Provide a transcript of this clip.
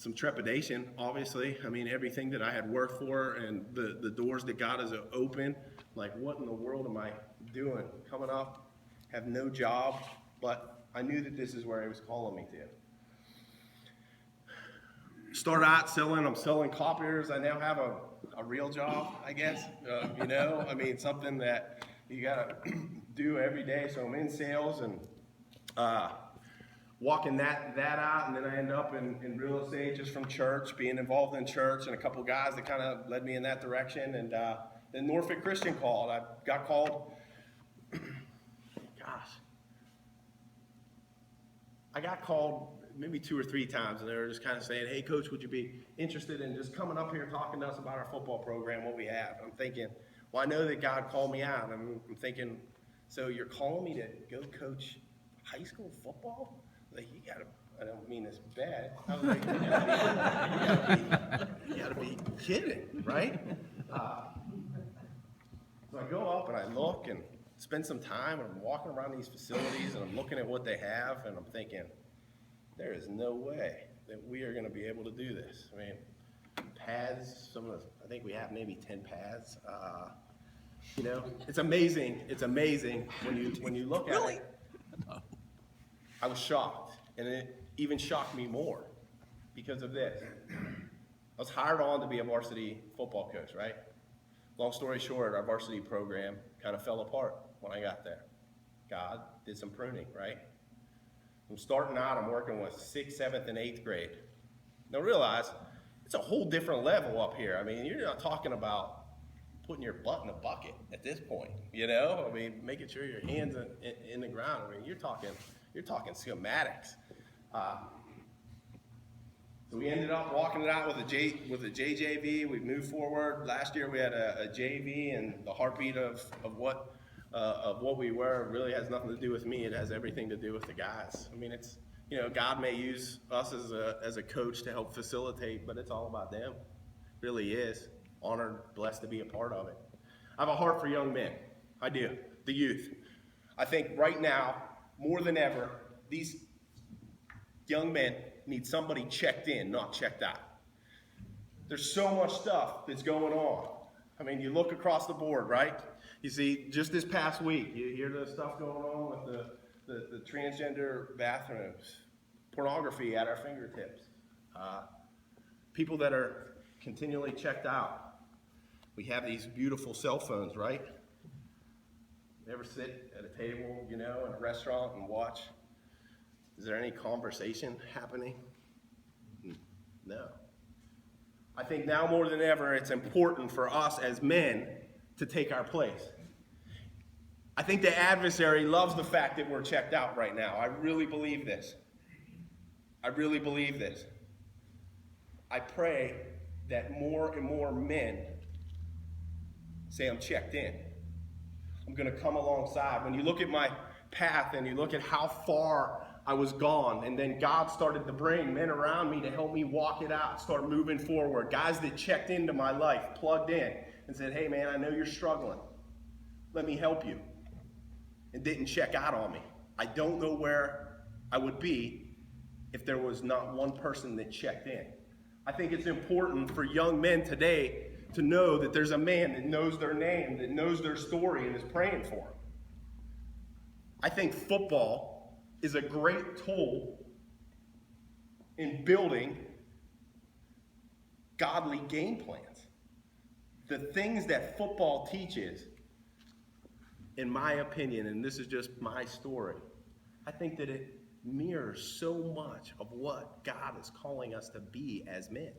some trepidation, obviously. I mean, everything that I had worked for and the doors that God has opened, like what in the world am I doing? Coming up, have no job, but I knew that this is where He was calling me to. Start out I'm selling copiers. I now have a real job, I guess. I mean, something that you gotta do every day. So I'm in sales and walking that out, and then I end up in real estate just from church, being involved in church, and a couple guys that kind of led me in that direction. And then Norfolk Christian called. I got called. I got called maybe 2 or 3 times, and they were just kind of saying, "Hey, Coach, would you be interested in just coming up here talking to us about our football program, what we have?" I'm thinking, well, I know that God called me out. I'm thinking, so you're calling me to go coach high school football? Like, you gotta, I don't mean this bad. I was like, you gotta be kidding, right? So I go up and I look and spend some time, and I'm walking around these facilities and I'm looking at what they have, and I'm thinking, there is no way that we are going to be able to do this. I mean, pads, I think we have maybe 10 pads. It's amazing. It's amazing when you look at it. I was shocked, and it even shocked me more because of this. I was hired on to be a varsity football coach, right? Long story short, our varsity program kind of fell apart when I got there. God did some pruning, right? I'm starting out, I'm working with 6th, 7th, and 8th grade. Now realize, it's a whole different level up here. I mean, you're not talking about putting your butt in a bucket at this point, I mean, making sure your hands in the ground. I mean, you're talking schematics. So we ended up walking it out with a JJV. We moved forward. Last year we had a JV, and the heartbeat of what we were really has nothing to do with me. It has everything to do with the guys. I mean, it's, God may use us as a coach to help facilitate, but it's all about them. It really is. Honored, blessed to be a part of it. I have a heart for young men. I do. The youth. I think right now, more than ever, these young men need somebody checked in, not checked out. There's so much stuff that's going on. I mean, you look across the board, right? You see, just this past week, you hear the stuff going on with the transgender bathrooms, pornography at our fingertips, people that are continually checked out. We have these beautiful cell phones, right? You ever sit at a table, in a restaurant and watch? Is there any conversation happening? No. I think now more than ever, it's important for us as men to take our place. I think the adversary loves the fact that we're checked out right now. I really believe this. I really believe this. I pray that more and more men say, I'm checked in. I'm going to come alongside. When you look at my path and you look at how far I was gone, and then God started to bring men around me to help me walk it out, start moving forward. Guys that checked into my life, plugged in, and said, hey man, I know you're struggling. Let me help you. And didn't check out on me. I don't know where I would be if there was not one person that checked in. I think it's important for young men today to know that there's a man that knows their name, that knows their story, and is praying for them. I think football is a great tool in building godly game plans. The things that football teaches, in my opinion, and this is just my story, I think that it mirrors so much of what God is calling us to be as men.